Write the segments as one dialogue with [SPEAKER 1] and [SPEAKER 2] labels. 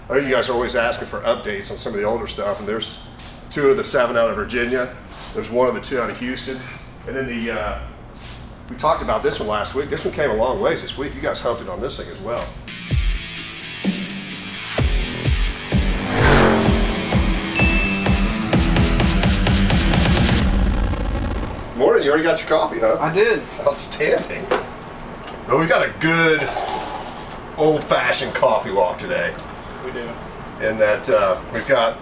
[SPEAKER 1] I know you guys are always asking for updates on some of the older stuff, and there's 2 of the 7 out of Virginia. There's 1 of the 2 out of Houston. And then we talked about this one last week. This one came a long ways this week. You guys humped it on this thing as well. Morning, you already got your coffee, huh?
[SPEAKER 2] I did.
[SPEAKER 1] Outstanding. Well, we got a good old-fashioned coffee walk today.
[SPEAKER 2] We do.
[SPEAKER 1] In that we've got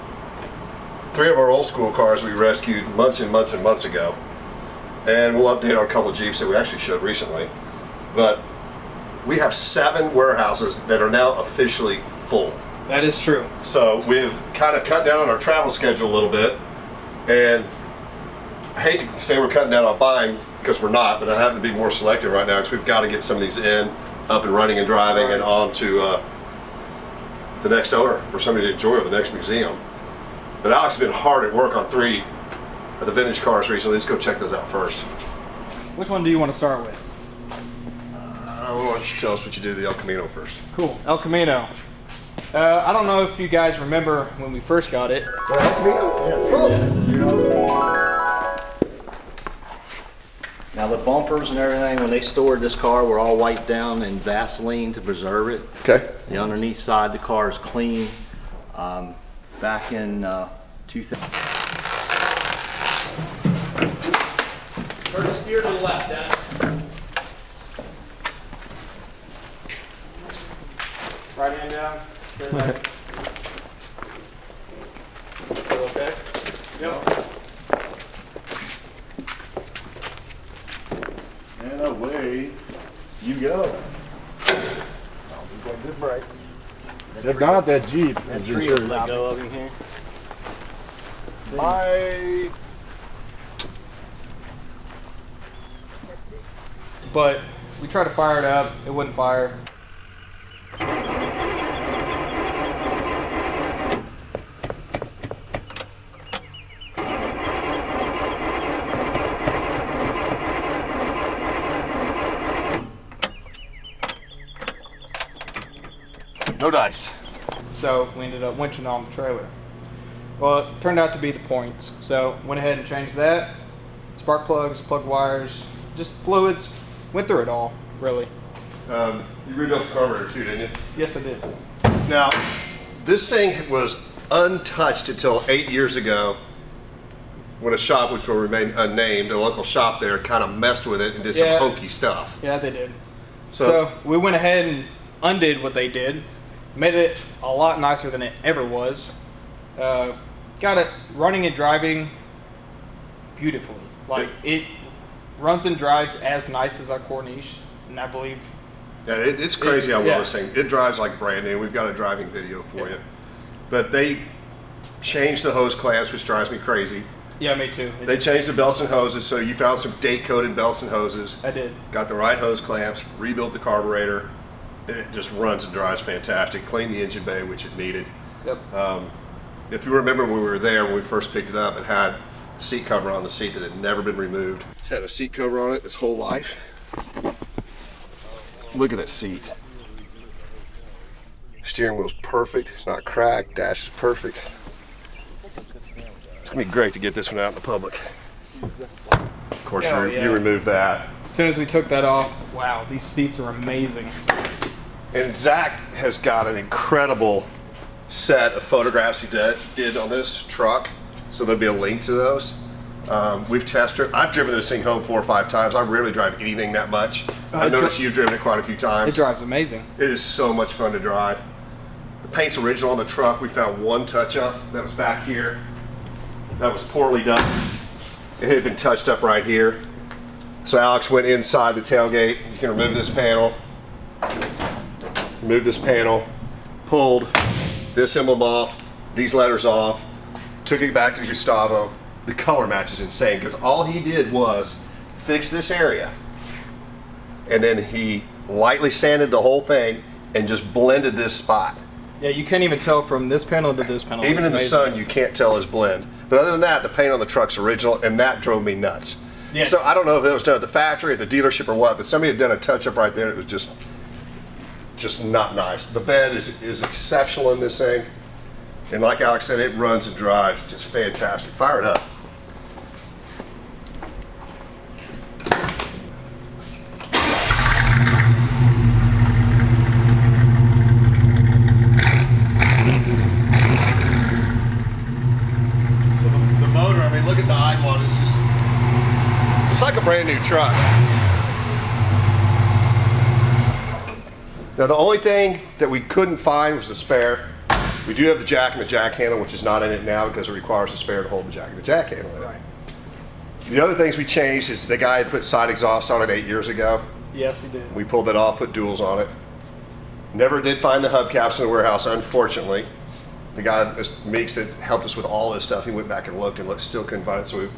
[SPEAKER 1] 3 of our old school cars we rescued months and months and months ago. And we'll update on a couple of Jeeps that we actually showed recently. But we have 7 warehouses that are now officially full.
[SPEAKER 2] That is true.
[SPEAKER 1] So we've kind of cut down on our travel schedule a little bit. And I hate to say we're cutting down on buying because we're not, but I happen to be more selective right now because we've got to get some of these in, up and running and driving and on to the next owner for somebody to enjoy or the next museum. But Alex has been hard at work on 3 of the vintage cars recently. Let's go check those out first.
[SPEAKER 2] Which one do you want to start with?
[SPEAKER 1] Why don't you tell us what you did to the El Camino first?
[SPEAKER 2] Cool. El Camino. I don't know if you guys remember when we first got it.
[SPEAKER 1] The El Camino?
[SPEAKER 3] Yeah, now the bumpers and everything, when they stored this car, were all wiped down in Vaseline to preserve it.
[SPEAKER 1] Okay.
[SPEAKER 3] The underneath side of the car is clean. Back in 2000.
[SPEAKER 2] First steer to the left, Dennis. Right hand down. Turn left. Feel okay? Yep.
[SPEAKER 1] And away you go.
[SPEAKER 4] Good brakes. If not, that Jeep is
[SPEAKER 3] Tree
[SPEAKER 4] sure.
[SPEAKER 3] will let go of him here.
[SPEAKER 2] But we tried to fire it up. It wouldn't fire.
[SPEAKER 1] No dice.
[SPEAKER 2] So we ended up winching on the trailer. Well, it turned out to be the points. So went ahead and changed that. Spark plugs, plug wires, just fluids. Went through it all, really.
[SPEAKER 1] You rebuilt the carburetor too, didn't you?
[SPEAKER 2] Yes, I did.
[SPEAKER 1] Now, this thing was untouched until 8 years ago when a shop, which will remain unnamed, a local shop there, kind of messed with it and did
[SPEAKER 2] Yeah.
[SPEAKER 1] some hokey stuff.
[SPEAKER 2] Yeah, they did.
[SPEAKER 1] So,
[SPEAKER 2] So we went ahead and undid what they did. Made it a lot nicer than it ever was. Got it running and driving beautifully. Like it runs and drives as nice as our Corniche, and I believe.
[SPEAKER 1] yeah, it's crazy how well
[SPEAKER 2] yeah.
[SPEAKER 1] this thing, it drives like brand new. We've got a driving video for you. But they changed the hose clamps, which drives me crazy.
[SPEAKER 2] Yeah, me too.
[SPEAKER 1] They changed the belts and hoses, so you found some date-coded belts and hoses.
[SPEAKER 2] I did.
[SPEAKER 1] Got the right hose clamps, rebuilt the carburetor. It just runs and drives fantastic. Cleaned the engine bay, which it needed.
[SPEAKER 2] Yep.
[SPEAKER 1] If you remember when we were there, when we first picked it up, it had a seat cover on the seat that had never been removed. It's had a seat cover on it its whole life. Look at that seat. Steering wheel's perfect. It's not cracked. Dash is perfect. It's gonna be great to get this one out in the public. Of course,
[SPEAKER 2] Oh,
[SPEAKER 1] you removed that.
[SPEAKER 2] As soon as we took that off, wow, these seats are amazing.
[SPEAKER 1] And Zach has got an incredible set of photographs he did on this truck, so there'll be a link to those. We've tested. I've driven this thing home 4 or 5 times. I rarely drive anything that much. I noticed you've driven it quite a few times.
[SPEAKER 2] It drives amazing.
[SPEAKER 1] It is so much fun to drive. The paint's original on the truck. We found one touch-up that was back here. That was poorly done. It had been touched up right here. So Alex went inside the tailgate. You can remove this panel. Remove this panel. Pulled this emblem off. These letters off. Took it back to Gustavo. The color match is insane because all he did was fix this area. And then he lightly sanded the whole thing and just blended this spot.
[SPEAKER 2] Yeah, you can't even tell from this panel to this panel.
[SPEAKER 1] Even
[SPEAKER 2] It's
[SPEAKER 1] in the
[SPEAKER 2] amazing.
[SPEAKER 1] sun, you can't tell his blend. But other than that, the paint on the truck's original, and that drove me nuts.
[SPEAKER 2] Yeah.
[SPEAKER 1] So I don't know if it was done at the factory, at the dealership, or what, but somebody had done a touch-up right there. It was just just not nice. The bed is exceptional in this thing. And like Alex said, it runs and drives just fantastic. Fire it up. So the motor, I mean, look at the icon. It's like a brand new truck. Now the only thing that we couldn't find was the spare. We do have the jack and the jack handle, which is not in it now because it requires a spare to hold the jack and the jack handle in it.
[SPEAKER 2] Right.
[SPEAKER 1] The other things we changed is the guy had put side exhaust on it 8 years ago.
[SPEAKER 2] Yes, he did.
[SPEAKER 1] We pulled that off, put duals on it. Never did find the hubcaps in the warehouse, unfortunately. The guy, Meeks, that helped us with all this stuff, he went back and looked still couldn't find it, so we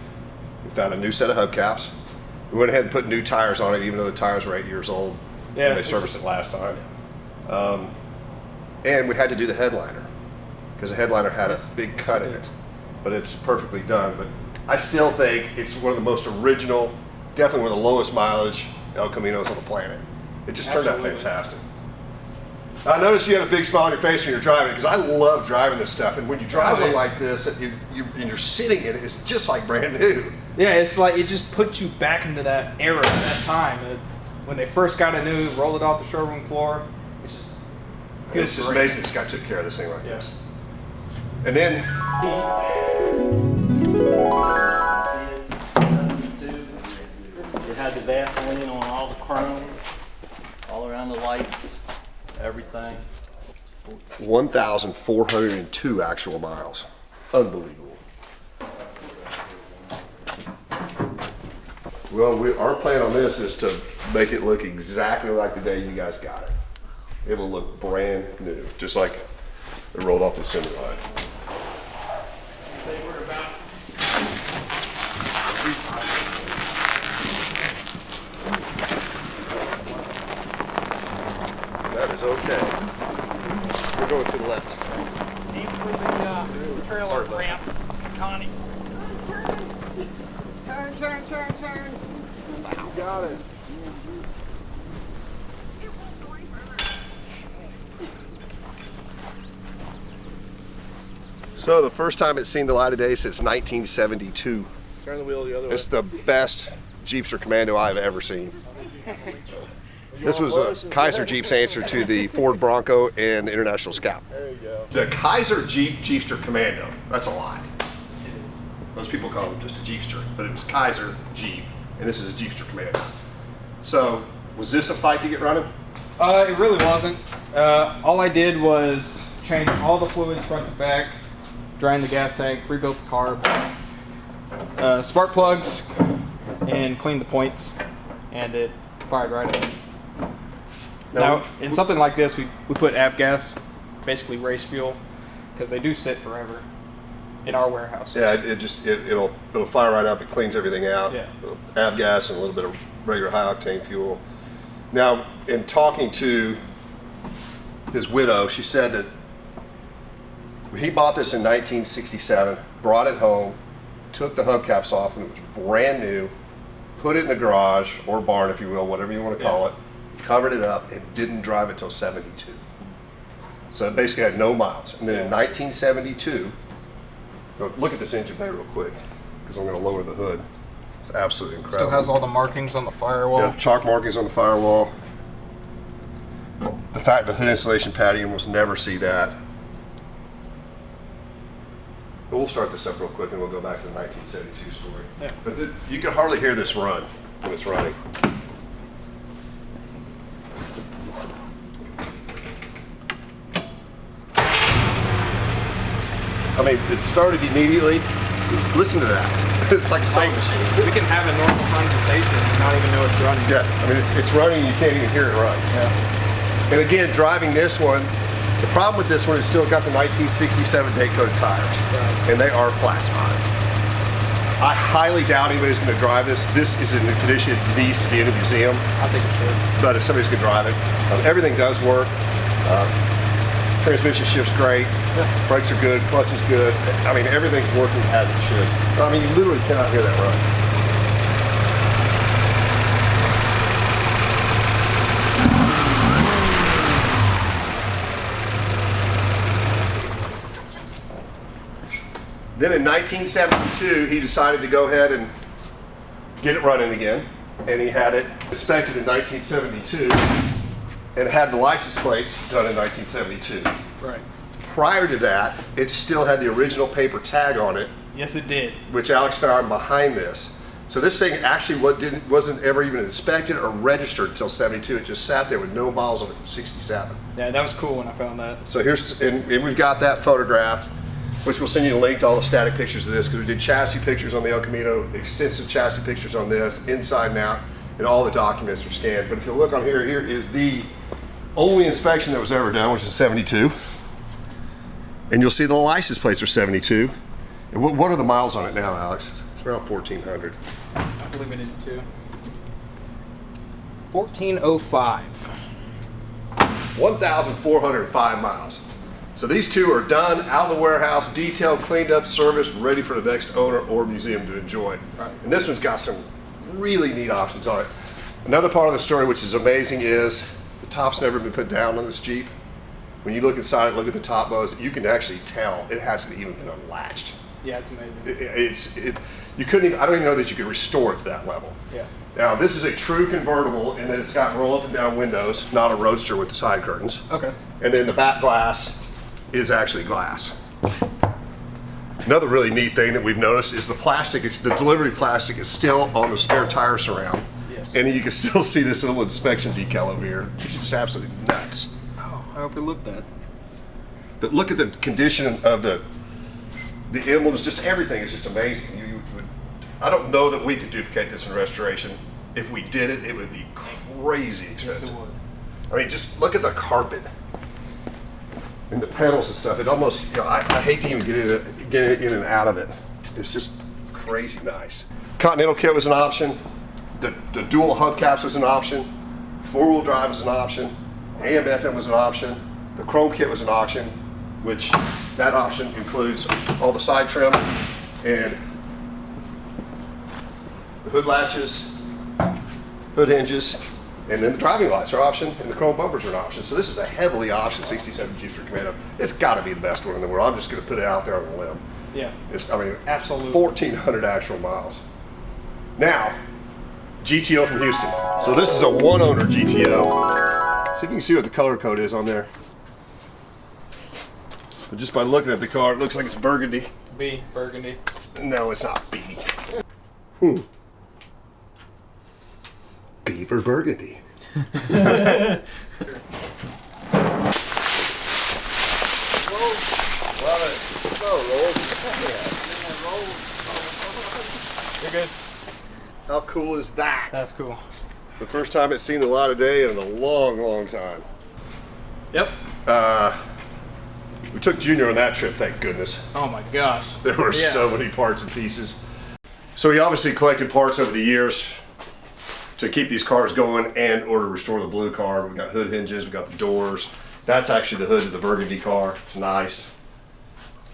[SPEAKER 1] found a new set of hubcaps. We went ahead and put new tires on it, even though the tires were 8 years old.
[SPEAKER 2] Yeah,
[SPEAKER 1] when they serviced it last time. And we had to do the headliner because the headliner had a big cut in it, but it's perfectly done. But I still think it's one of the most original, definitely one of the lowest mileage El Caminos on the planet. It just turned out fantastic. I noticed you had a big smile on your face when you're driving it because I love driving this stuff. And when you drive one like this and you're sitting in it, it's just like brand new.
[SPEAKER 2] Yeah, it's like it just puts you back into that era, that time. It's when they first got it new, rolled it off the showroom floor. It's just
[SPEAKER 1] amazing this guy took care of this thing like this. And then
[SPEAKER 3] it had the Vaseline on all the chrome, all around the lights, everything.
[SPEAKER 1] 1,402 actual miles. Unbelievable. Well, our plan on this is to make it look exactly like the day you guys got it. It will look brand new, just like it rolled off the assembly line. That is okay. We're going to the left.
[SPEAKER 5] Aim for the trailer ramp, Connie. Turn.
[SPEAKER 4] You got it.
[SPEAKER 1] So the first time it's seen the light of day since 1972.
[SPEAKER 4] Turn the wheel the other way.
[SPEAKER 1] It's the best Jeepster Commando I've ever seen. This was Kaiser Jeep's answer to the Ford Bronco and the International Scout.
[SPEAKER 4] There you go.
[SPEAKER 1] The Kaiser Jeep Jeepster Commando. That's a lot. Most people call it just a Jeepster, but it was Kaiser Jeep, and this is a Jeepster Commando. So, was this a fight to get running?
[SPEAKER 2] It really wasn't. All I did was change all the fluids front to back, drain the gas tank, rebuilt the carb, spark plugs, and cleaned the points, and it fired right up. Now, in something like this, we put avgas, basically race fuel, because they do sit forever in our warehouse.
[SPEAKER 1] Yeah, it'll fire right up. It cleans everything out.
[SPEAKER 2] Yeah.
[SPEAKER 1] Avgas and a little bit of regular high octane fuel. Now, in talking to his widow, she said that he bought this in 1967, brought it home, took the hubcaps off when it was brand new, put it in the garage or barn, if you will, whatever you want to call it, covered it up, and didn't drive it till 72. So it basically had no miles. And then in 1972, look at this engine bay real quick, because I'm going to lower the hood. It's absolutely incredible.
[SPEAKER 2] Still has all the markings on the firewall.
[SPEAKER 1] Yeah, chalk markings on the firewall. The fact the hood insulation pad, you almost never see that. But we'll start this up real quick and we'll go back to the 1972 story.
[SPEAKER 2] Yeah.
[SPEAKER 1] But you can hardly hear this run when it's running. I mean, it started immediately. Listen to that. It's like a sewing machine.
[SPEAKER 2] We can have a normal conversation and not even know it's running.
[SPEAKER 1] Yeah, I mean, it's running and you can't even hear it run.
[SPEAKER 2] Yeah.
[SPEAKER 1] And again, driving this one, the problem with this one is still got the 1967 date-coated tires,
[SPEAKER 2] Right.
[SPEAKER 1] and they are flat spotted. I highly doubt anybody's going to drive this. This is in the condition it needs to be in a museum,
[SPEAKER 2] I think it should.
[SPEAKER 1] but if somebody's going to drive it, everything does work. Transmission shift's great, brakes are good, clutch is good. I mean, everything's working as it should. I mean, you literally cannot hear that run. Then in 1972, he decided to go ahead and get it running again. And he had it inspected in 1972 and had the license plates done in 1972.
[SPEAKER 2] Right.
[SPEAKER 1] Prior to that, it still had the original paper tag on it,
[SPEAKER 2] Yes, it did.
[SPEAKER 1] which Alex found behind this. So this thing actually wasn't ever even inspected or registered until 72. It just sat there with no miles on it from 67.
[SPEAKER 2] Yeah, that was cool when I found that.
[SPEAKER 1] So here's, and we've got that photographed, which we'll send you a link to all the static pictures of this, because we did chassis pictures on the El Camino, extensive chassis pictures on this, inside and out, and all the documents are scanned. But if you look on here, here is the only inspection that was ever done, which is 72. And you'll see the license plates are 72. And what are the miles on it now, Alex? It's around 1,400.
[SPEAKER 2] I believe it is too. 1405.
[SPEAKER 1] 1,405 miles. So these two are done, out of the warehouse, detailed, cleaned up, serviced, ready for the next owner or museum to enjoy.
[SPEAKER 2] Right.
[SPEAKER 1] And this one's got some really neat options on it. Another part of the story which is amazing is the top's never been put down on this Jeep. When you look inside, look at the top bows, you can actually tell it hasn't even been unlatched.
[SPEAKER 2] Yeah, it's amazing.
[SPEAKER 1] You couldn't even, I don't even know that you could restore it to that level.
[SPEAKER 2] Yeah.
[SPEAKER 1] Now this is a true convertible in that it's got roll up and down windows, not a roadster with the side curtains.
[SPEAKER 2] Okay.
[SPEAKER 1] And then the back glass is actually glass. Another really neat thing that we've noticed is the plastic, the delivery plastic is still on the spare tire surround.
[SPEAKER 2] Yes.
[SPEAKER 1] And you can still see this little inspection decal over here, which is just absolutely nuts.
[SPEAKER 2] Oh, I overlooked that.
[SPEAKER 1] But look at the condition of the emblems, just everything is just amazing. I don't know that we could duplicate this in restoration. If we did it, it would be crazy expensive.
[SPEAKER 2] Yes, it would.
[SPEAKER 1] I mean, just look at the carpet and the pedals and stuff. It almost, you know, I hate to even get in and out of it. It's just crazy nice. Continental kit was an option. The dual hubcaps was an option. Four-wheel drive was an option. AM/FM was an option. The chrome kit was an option, which that option includes all the side trim and the hood latches, hood hinges, and then the driving lights are option, and the chrome bumpers are an option. So this is a heavily optioned 67 Jeepster Commando. It's got to be the best one in the world. I'm just going to put it out there on a limb.
[SPEAKER 2] Yeah.
[SPEAKER 1] I mean,
[SPEAKER 2] Absolutely.
[SPEAKER 1] 1,400 actual miles. Now, GTO from Houston. So this is a one-owner GTO. See if you can see what the color code is on there. But just by looking at the car, it looks like it's burgundy.
[SPEAKER 2] B, burgundy.
[SPEAKER 1] No, it's not B. B for burgundy. Love it.
[SPEAKER 2] You're good.
[SPEAKER 1] How cool is that?
[SPEAKER 2] That's cool.
[SPEAKER 1] The first time it's seen the light of day in a long, long time.
[SPEAKER 2] Yep.
[SPEAKER 1] We took Junior on that trip, thank goodness.
[SPEAKER 2] Oh my gosh.
[SPEAKER 1] There were
[SPEAKER 2] Yeah.
[SPEAKER 1] so many parts and pieces. So he obviously collected parts over the years to keep these cars going and or to restore the blue car. We've got hood hinges, we've got the doors. That's actually the hood of the burgundy car. It's nice.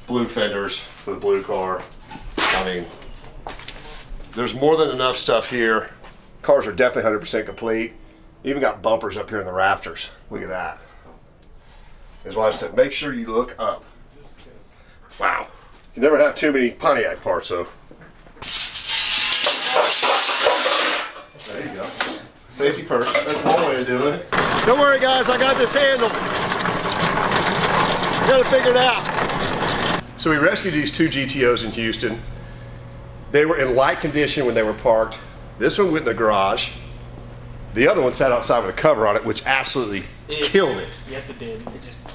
[SPEAKER 1] Blue fenders for the blue car. I mean, there's more than enough stuff here. Cars are definitely 100% complete. Even got bumpers up here in the rafters. Look at that. That's why I said, make sure you look up. Wow. You never have too many Pontiac parts, though. There you go. Safety first. That's one way to do it. Don't worry, guys. I got this handled. Gotta figure it out. So we rescued these two GTOs in Houston. They were in light condition when they were parked. This one went in the garage. The other one sat outside with a cover on it, which absolutely killed it.
[SPEAKER 2] Yes, it did. It just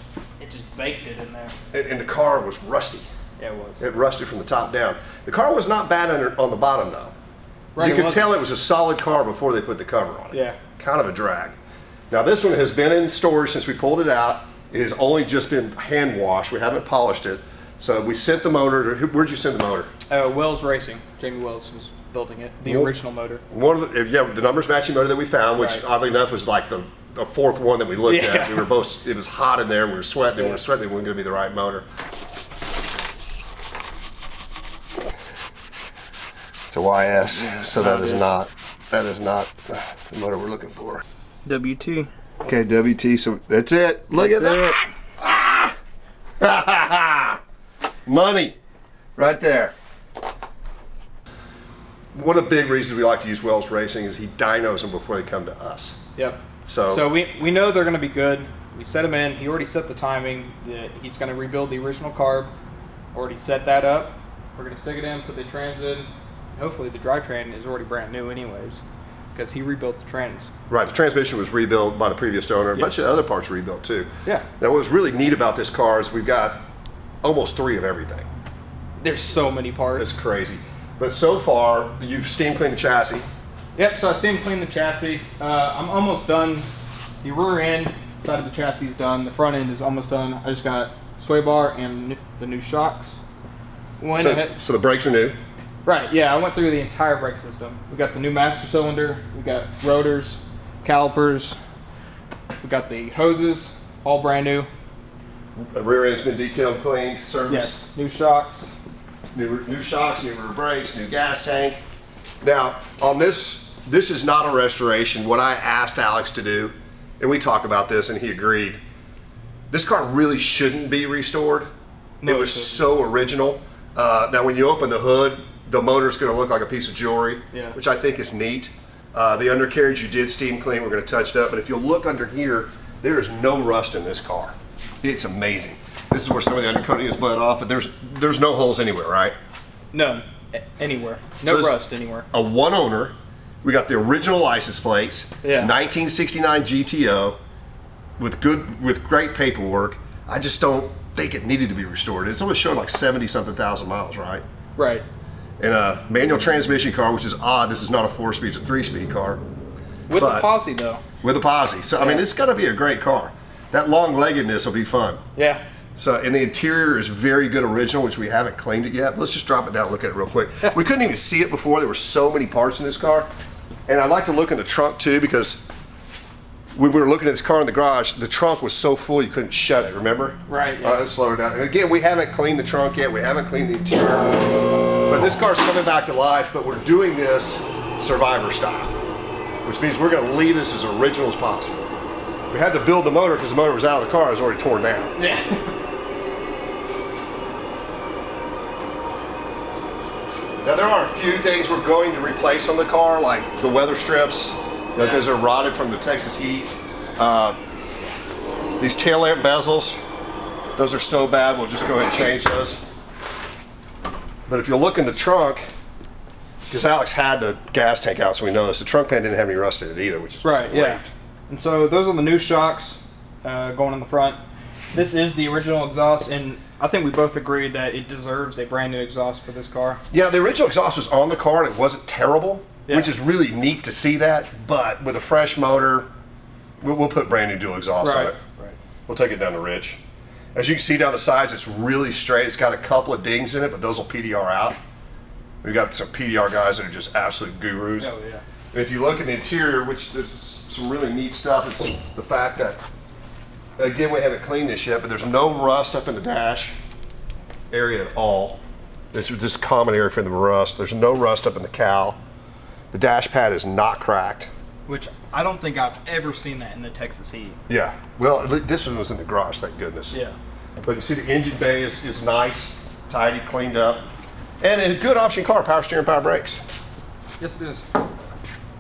[SPEAKER 2] baked it in there.
[SPEAKER 1] And the car was rusty.
[SPEAKER 2] Yeah, it was.
[SPEAKER 1] It rusted from the top down. The car was not bad on the bottom, though.
[SPEAKER 2] Right,
[SPEAKER 1] You
[SPEAKER 2] it
[SPEAKER 1] could
[SPEAKER 2] wasn't.
[SPEAKER 1] tell it was a solid car before they put the cover on it.
[SPEAKER 2] Yeah.
[SPEAKER 1] Kind of a drag. Now this one has been in storage since we pulled it out. It has only just been hand washed. We haven't polished it. So we sent the motor. Where'd you send the motor?
[SPEAKER 2] Wells Racing. Jamie Wells was building it. The
[SPEAKER 1] Well-
[SPEAKER 2] original motor.
[SPEAKER 1] One of the numbers matching motor that we found, which
[SPEAKER 2] Right.
[SPEAKER 1] oddly enough was like the fourth one that we looked
[SPEAKER 2] Yeah.
[SPEAKER 1] at. We were both. It was hot in there. We were sweating. We were sweating. It wasn't going to be the right motor. It's a YS, so that is not the motor we're looking for.
[SPEAKER 2] WT.
[SPEAKER 1] Okay, WT. So that's it. Look at that. Ah! Money. Right there. One of the big reasons we like to use Wells Racing is he dynos them before they come to us.
[SPEAKER 2] Yep.
[SPEAKER 1] So
[SPEAKER 2] we know they're going to be good. We set them in. He already set the timing. He's going to rebuild the original carb. Already set that up. We're going to stick it in, put the trans in. Hopefully the drivetrain is already brand new anyways, because he rebuilt the trans.
[SPEAKER 1] Right, the transmission was rebuilt by the previous owner. A bunch of other parts rebuilt too.
[SPEAKER 2] Yeah.
[SPEAKER 1] Now what was really neat about this car is we've got almost 3 of everything.
[SPEAKER 2] There's so many parts.
[SPEAKER 1] It's crazy. But so far, you've steam cleaned the chassis.
[SPEAKER 2] Yep, so I steam cleaned the chassis. I'm almost done. The rear end side of the chassis is done. The front end is almost done. I just got sway bar and the new shocks.
[SPEAKER 1] So the brakes are new.
[SPEAKER 2] Right, yeah, I went through the entire brake system. We got the new master cylinder, we got rotors, calipers, we got the hoses, all brand new.
[SPEAKER 1] The rear end's been detailed, cleaned, serviced.
[SPEAKER 2] Yes, new shocks.
[SPEAKER 1] New shocks, new rear brakes, new gas tank. Now, on this is not a restoration. What I asked Alex to do, and we talked about this and he agreed, this car really shouldn't be restored.
[SPEAKER 2] No,
[SPEAKER 1] it was so original. Now, when you open the hood, the motor's going to look like a piece of jewelry,
[SPEAKER 2] Yeah.
[SPEAKER 1] which I think is neat. The undercarriage you did steam clean. We're going to touch it up. But if you look under here, there is no rust in this car. It's amazing. This is where some of the undercoating is bled off, but there's no holes anywhere, right?
[SPEAKER 2] None. Anywhere.
[SPEAKER 1] So
[SPEAKER 2] No
[SPEAKER 1] this-
[SPEAKER 2] rust anywhere.
[SPEAKER 1] A one owner. We got the original license plates.
[SPEAKER 2] Yeah.
[SPEAKER 1] 1969 GTO with great paperwork. I just don't think it needed to be restored. It's only showing like 70-something thousand miles, right?
[SPEAKER 2] Right.
[SPEAKER 1] And a manual transmission car, which is odd. This is not a 4-speed, it's a 3-speed car.
[SPEAKER 2] With
[SPEAKER 1] But-
[SPEAKER 2] the posse though.
[SPEAKER 1] With a posse. So, I mean, it's going to be a great car. That long-leggedness will be fun.
[SPEAKER 2] Yeah.
[SPEAKER 1] So, and the interior is very good original, which we haven't cleaned it yet. Let's just drop it down and look at it real quick. We couldn't even see it before. There were so many parts in this car. And I'd like to look in the trunk too, because when we were looking at this car in the garage, the trunk was so full you couldn't shut it, remember?
[SPEAKER 2] Right, yeah.
[SPEAKER 1] All right, let's slow it down. And again, we haven't cleaned the trunk yet. We haven't cleaned the interior. But this car's coming back to life, but we're doing this survivor style, which means we're going to leave this as original as possible. We had to build the motor because the motor was out of the car. It was already torn down.
[SPEAKER 2] Yeah.
[SPEAKER 1] Now there are a few things we're going to replace on the car, like the weather strips, because they're rotted from the Texas heat. These tail lamp bezels, those are so bad, we'll just go ahead and change those. But if you look in the trunk, because Alex had the gas tank out, so we know this, the trunk pan didn't have any rust in it either, which is
[SPEAKER 2] Right,
[SPEAKER 1] great.
[SPEAKER 2] yeah. And so those are the new shocks going on the front. This is the original exhaust, and I think we both agreed that it deserves a brand new exhaust for this car.
[SPEAKER 1] Yeah, the original exhaust was on the car and it wasn't terrible,
[SPEAKER 2] Yeah.
[SPEAKER 1] which is really neat to see that. But with a fresh motor, we'll put brand new dual exhaust on
[SPEAKER 2] Right.
[SPEAKER 1] it. Right. We'll take it down the ridge. As you can see down the sides, it's really straight. It's got a couple of dings in it, but those will PDR out. We've got some PDR guys that are just absolute gurus.
[SPEAKER 2] Oh, yeah.
[SPEAKER 1] And if you look at the interior, which there's some really neat stuff, it's the fact that, again, we haven't cleaned this yet, but there's no rust up in the dash area at all. It's this common area for the rust. There's no rust up in the cowl. The dash pad is not cracked.
[SPEAKER 2] Which I don't think I've ever seen that in the Texas heat.
[SPEAKER 1] Yeah, well, this one was in the garage, thank goodness.
[SPEAKER 2] Yeah.
[SPEAKER 1] But you see the engine bay is nice, tidy, cleaned up. And a good option car, power steering, power brakes.
[SPEAKER 2] Yes, it is.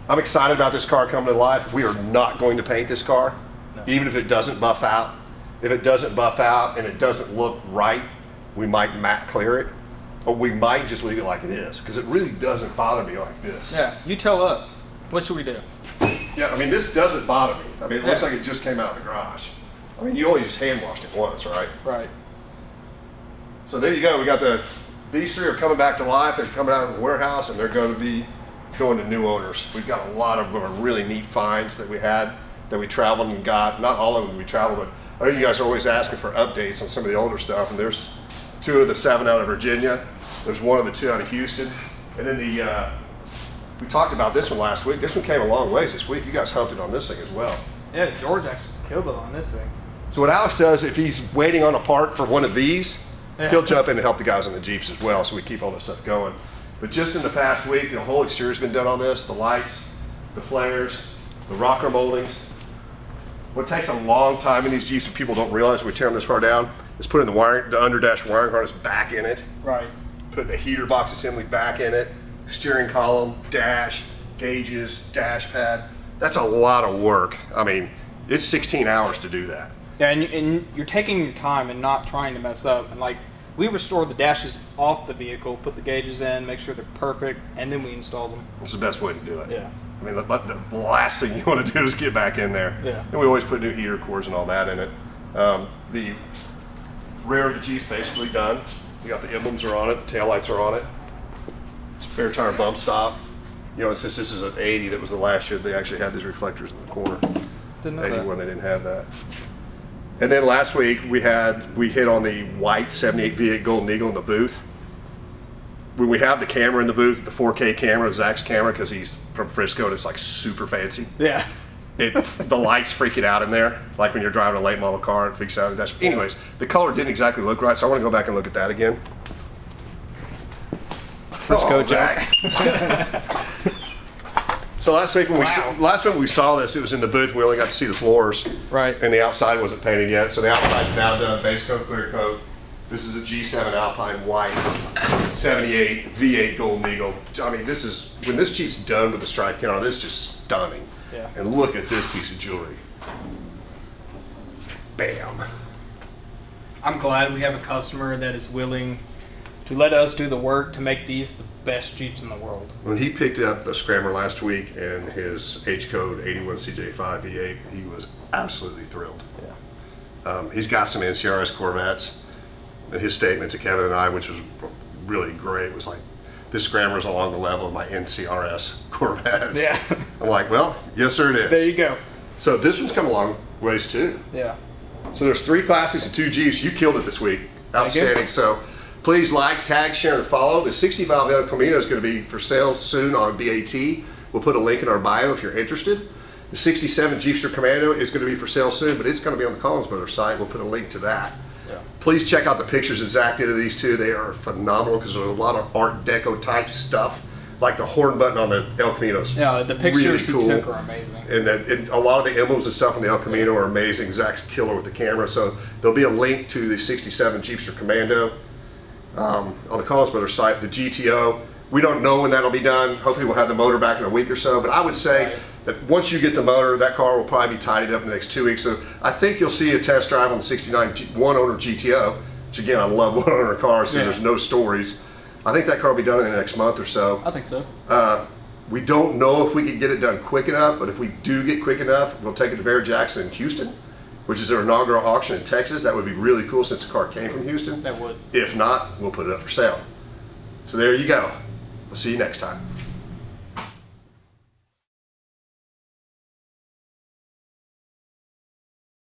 [SPEAKER 1] I'm excited about this car coming to life. We are not going to paint this car, even if it doesn't buff out. If it doesn't buff out and it doesn't look right, we might matte clear it, or we might just leave it like it is, because it really doesn't bother me like this.
[SPEAKER 2] Yeah, you tell us. What should we do?
[SPEAKER 1] Yeah, I mean, this doesn't bother me. I mean, it looks like it just came out of the garage. I mean, you only just hand washed it once, right?
[SPEAKER 2] Right.
[SPEAKER 1] So there you go. We got these 3 are coming back to life. They're coming out of the warehouse and they're going to be going to new owners. We've got a lot of really neat finds that we had, that we traveled and got. Not all of them we traveled, but I know you guys are always asking for updates on some of the older stuff. And there's 2 of the 7 out of Virginia. There's 1 of the 2 out of Houston. And then we talked about this one last week. This one came a long ways this week. You guys humped it on this thing as well.
[SPEAKER 2] Yeah, George actually killed it on this thing.
[SPEAKER 1] So what Alex does, if he's waiting on a part for one of these,
[SPEAKER 2] Yeah.
[SPEAKER 1] he'll jump in and help the guys on the Jeeps as well, so we keep all this stuff going. But just in the past week, the whole exterior's been done on this, the lights, the flares, the rocker moldings. What takes a long time in these Jeeps, and people don't realize we tear them this far down, is putting the underdash wiring harness back in it.
[SPEAKER 2] Right.
[SPEAKER 1] put the heater box assembly back in it, steering column, dash, gauges, dash pad. That's a lot of work. I mean, it's 16 hours to do that.
[SPEAKER 2] Yeah, and you're taking your time and not trying to mess up. And like, we restore the dashes off the vehicle, put the gauges in, make sure they're perfect, and then we install them.
[SPEAKER 1] It's the best way to do it.
[SPEAKER 2] Yeah.
[SPEAKER 1] I mean, the last thing you want to do is get back in there.
[SPEAKER 2] Yeah.
[SPEAKER 1] And we always put new heater cores and all that in it. The rear of the Jeep's basically done. You got the emblems are on it, the taillights are on it. Spare tire bump stop. You know, since this is an 80, that was the last year they actually had these reflectors in the corner.
[SPEAKER 2] Didn't know
[SPEAKER 1] 81, they didn't have that. And then last week we hit on the white 78 V8 Golden Eagle in the booth. When we have the camera in the booth, the 4K camera, Zach's camera, because he's from Frisco and it's like super fancy.
[SPEAKER 2] Yeah.
[SPEAKER 1] The lights freak it out in there, like when you're driving a late model car, it freaks out. That's, anyways, the color didn't exactly look right, so I want to go back and look at that again.
[SPEAKER 2] Frisco Jack.
[SPEAKER 1] So last week when we saw this, it was in the booth. We only got to see the floors,
[SPEAKER 2] Right.
[SPEAKER 1] and the outside wasn't painted yet. So the outside's now done, base coat, clear coat. This is a G7 Alpine white 78 V8 Golden Eagle. I mean, this is when this Jeep's done with the stripe kit on. This is just stunning.
[SPEAKER 2] Yeah.
[SPEAKER 1] And look at this piece of jewelry. Bam.
[SPEAKER 2] I'm glad we have a customer that is willing to let us do the work to make these the best Jeeps in the world.
[SPEAKER 1] When he picked up the Scrambler last week and his H code 81 CJ5 V8, he was absolutely thrilled.
[SPEAKER 2] Yeah.
[SPEAKER 1] He's got some NCRS Corvettes, and his statement to Kevin and I, which was really great, was like, "This Scrambler's along the level of my NCRS Corvettes."
[SPEAKER 2] Yeah.
[SPEAKER 1] I'm like, well, yes, sir, it is.
[SPEAKER 2] There you go.
[SPEAKER 1] So this one's come a long ways too.
[SPEAKER 2] Yeah.
[SPEAKER 1] So there's 3 classics and 2 Jeeps. You killed it this week. Outstanding. So please like, tag, share, and follow. The 65 El Camino is going to be for sale soon on BAT. We'll put a link in our bio if you're interested. The 67 Jeepster Commando is going to be for sale soon, but it's going to be on the Collins Motors site. We'll put a link to that.
[SPEAKER 2] Yeah.
[SPEAKER 1] Please check out the pictures that Zach did of these two. They are phenomenal because there's a lot of Art Deco type stuff, like the horn button on the El Camino's.
[SPEAKER 2] Yeah, the pictures
[SPEAKER 1] really
[SPEAKER 2] he took are amazing.
[SPEAKER 1] And a lot of the emblems and stuff on the El Camino are amazing. Zach's killer with the camera. So there'll be a link to the 67 Jeepster Commando on the Collins Motors site. The GTO, we don't know when that'll be done. Hopefully we'll have the motor back in a week or so. But I would say that once you get the motor, that car will probably be tidied up in the next 2 weeks. So I think you'll see a test drive on the 69 one-owner GTO, which again, I love one-owner cars because there's no stories. I think that car will be done in the next month or so.
[SPEAKER 2] I think so.
[SPEAKER 1] We don't know if we can get it done quick enough, but if we do get quick enough, we'll take it to Bear Jackson in Houston, which is their inaugural auction in Texas. That would be really cool since the car came from Houston.
[SPEAKER 2] That would.
[SPEAKER 1] If not, we'll put it up for sale. So there you go. We'll see you next time.